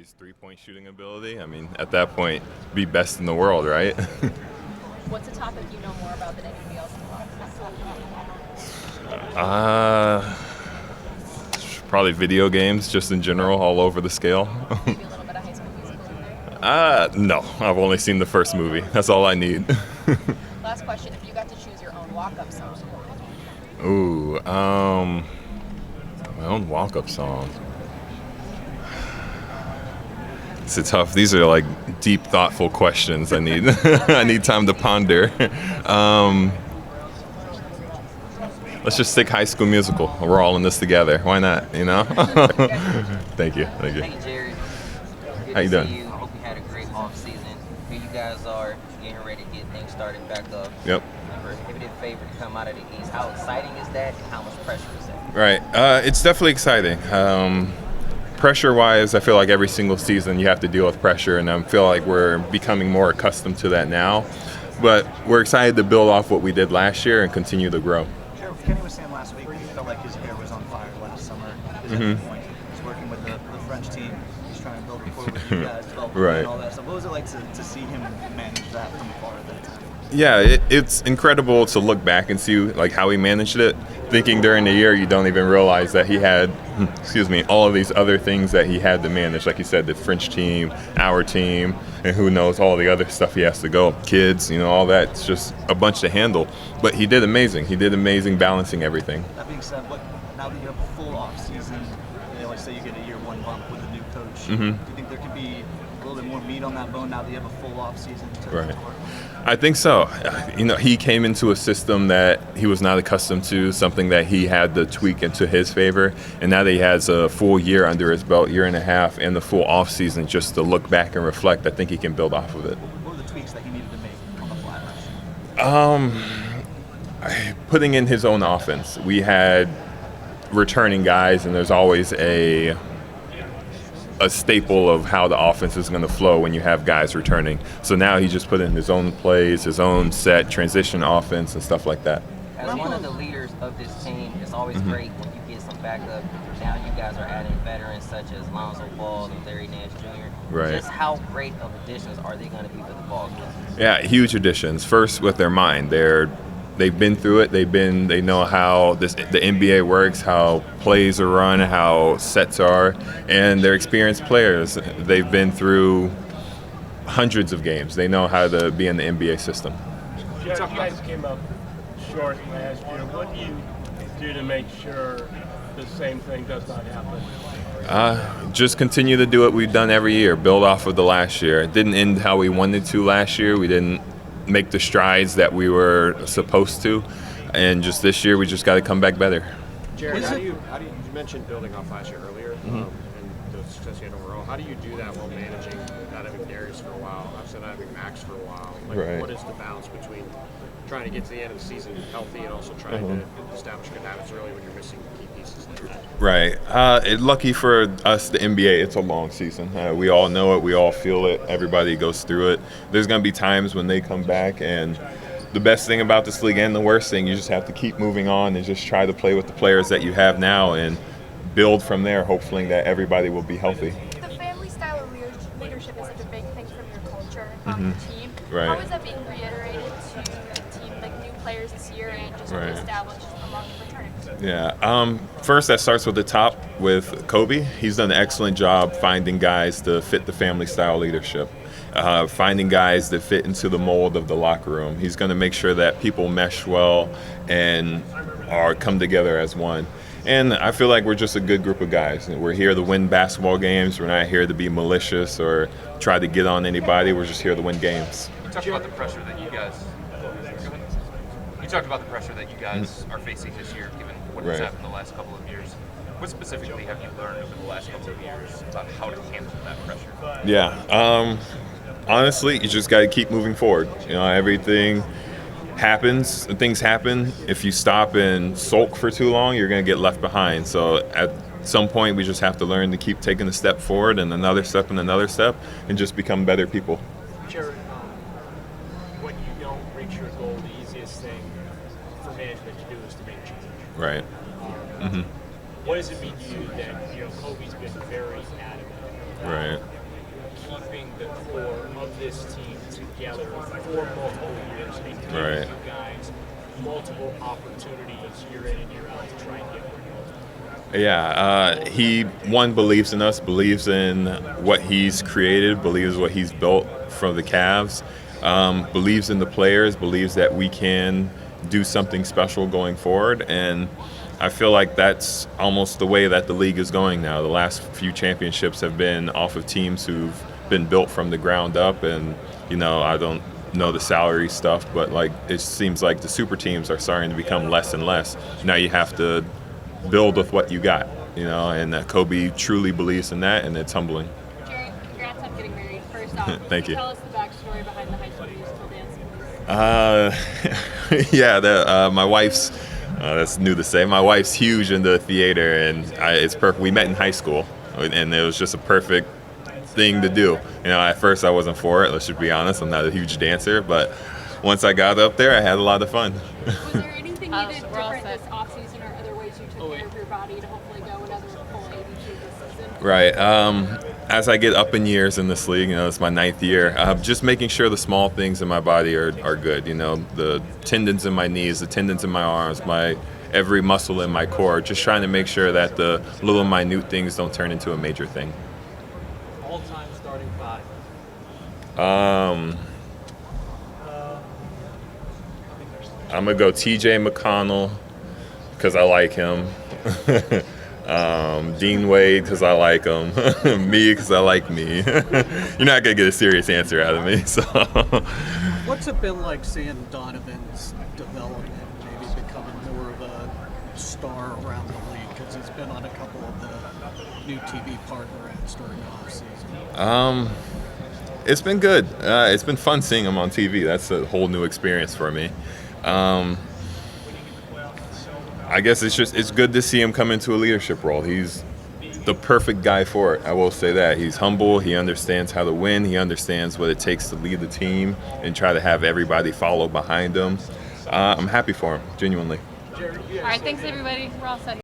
his three-point shooting ability. I mean, at that point, be best in the world, right? What's a topic you know more about than anybody else in the world? uh, Probably video games, just in general, all over the scale. Maybe a little bit of High School Musical in there. No, I've only seen the first movie. That's all I need. Last question: if you got to choose your own walk-up song, Ooh, my own walk-up song. It's tough. These are like deep, thoughtful questions. I need I need time to ponder. Um, let's just stick High School Musical. We're all in this together. Why not? You know. Thank you. Thank you. Hey Jared, good How you to doing? see you. I hope you had a great off season. Here you guys are getting ready to get things started back up. Yep. Prohibitive favor to come out of the East. How exciting is that, and how much pressure is that? Right. It's definitely exciting. Pressure-wise, I feel like every single season you have to deal with pressure, and I feel like we're becoming more accustomed to that now. But we're excited to build off what we did last year and continue to grow. Sure. Kenny was saying last week he felt like his hair was on fire last summer. His endpoint. He's working with the French team. He's trying to build rapport with you guys, develop Right. and all that stuff. What was it like to see him manage that from afar at that time? Yeah, it's incredible to look back and see like how he managed it. Thinking during the year, you don't even realize that he had, all of these other things that he had to manage. Like you said, the French team, our team, and who knows all the other stuff he has to go. Kids, all that. It's just a bunch to handle. But he did amazing. He did amazing balancing everything. That being said, now that you have a full off season, let's say you get a year one bump with a new coach. Do you think there could be a little bit more meat on that bone now that you have a full off season to Right. work with? I think so. He came into a system that he was not accustomed to, something that he had to tweak into his favor. And now that he has a full year under his belt, year and a half, and the full off season just to look back and reflect, I think he can build off of it. What were the tweaks that he needed to make on the fly last year? Putting in his own offense. We had returning guys, and there's always a staple of how the offense is going to flow when you have guys returning. So now he just put in his own plays, his own set, transition offense, and stuff like that. As one of the leaders of this team, it's always great when you get some backup. Now you guys are adding veterans such as Lonzo Ball and Larry Nance Jr. Right. Just how great of additions are they going to be for the Ball club? Yeah, huge additions. First, with their mind, they've been through it. They know how the NBA works, how plays are run, how sets are, and they're experienced players. They've been through hundreds of games. They know how to be in the NBA system. You guys came up short last year. What do you do to make sure the same thing does not happen? Just continue to do what we've done every year. Build off of the last year. It didn't end how we wanted to last year. We didn't make the strides that we were supposed to, and just this year we just got to come back better. Jared, you mentioned building off last year earlier and the success you had overall. How do you do that while managing not having Darius for a while, also not having Max for a while? Right. What is the balance between trying to get to the end of the season healthy and also trying to establish good habits early when you're missing key pieces like that? Right. Lucky for us, the NBA, it's a long season. We all know it. We all feel it. Everybody goes through it. There's going to be times when they come back, and the best thing about this league and the worst thing, you just have to keep moving on and just try to play with the players that you have now and build from there, hoping that everybody will be healthy. The family style of leadership is such a big thing from your culture on the team. Right. How is that being reiterated to the team, like new players this year and just Right. reestablished among the fraternity? Yeah. First, that starts with the top with Kobe. He's done an excellent job finding guys to fit the family style leadership. Finding guys that fit into the mold of the locker room. He's going to make sure that people mesh well and come together as one. And I feel like we're just a good group of guys. We're here to win basketball games. We're not here to be malicious or try to get on anybody. We're just here to win games. You talked about the pressure that you guys. Are facing this year, given what has Right. happened the last couple of years. What specifically have you learned over the last couple of years about how to handle that pressure? Yeah. Honestly, you just got to keep moving forward. Everything happens, things happen. If you stop and sulk for too long, you're going to get left behind. So at some point, we just have to learn to keep taking a step forward and another step and another step and just become better people. Jared, when you don't reach your goal, the easiest thing for management to do is to make change. Right. What does it mean to you that Kobe's been very adamant about Right. this team together for multiple years and giving Right. you guys multiple opportunities year in and year out to try and get where you want to go? Yeah, he believes in us, believes in what he's created, believes what he's built from the Cavs, believes in the players, believes that we can do something special going forward, and I feel like that's almost the way that the league is going now. The last few championships have been off of teams who've been built from the ground up, and I don't know the salary stuff, but like it seems like the super teams are starting to become less and less. Now you have to build with what you got, and Kobe truly believes in that, and it's humbling. Jarrett, congrats on getting married. First off, Thank can you. tell us the backstory behind the High School Musical dance, please? Yeah, my wife's, that's new to say, my wife's huge into theater, and it's perfect. We met in high school, and it was just a perfect thing to do. At first I wasn't for it, let's just be honest. I'm not a huge dancer, but once I got up there, I had a lot of fun. Was there anything you did we're all different set. this offseason or other ways you took care of your body to hopefully go another full 82 this season? Right. As I get up in years in this league, it's my 9th year, just making sure the small things in my body are good. The tendons in my knees, the tendons in my arms, every muscle in my core, just trying to make sure that the little minute things don't turn into a major thing. All-time starting five. I'm going to go TJ McConnell because I like him. Dean Wade because I like him. Me because I like me. You're not going to get a serious answer out of me. So, What's it been like seeing Donovan's development, maybe becoming more of a star around the league? Because he's been on a couple of the new TV partner ads during the offseason. It's been good. It's been fun seeing him on TV. That's a whole new experience for me. I guess it's good to see him come into a leadership role. He's the perfect guy for it. I will say that. He's humble. He understands how to win. He understands what it takes to lead the team and try to have everybody follow behind him. I'm happy for him, genuinely. All right, thanks everybody. We're all set.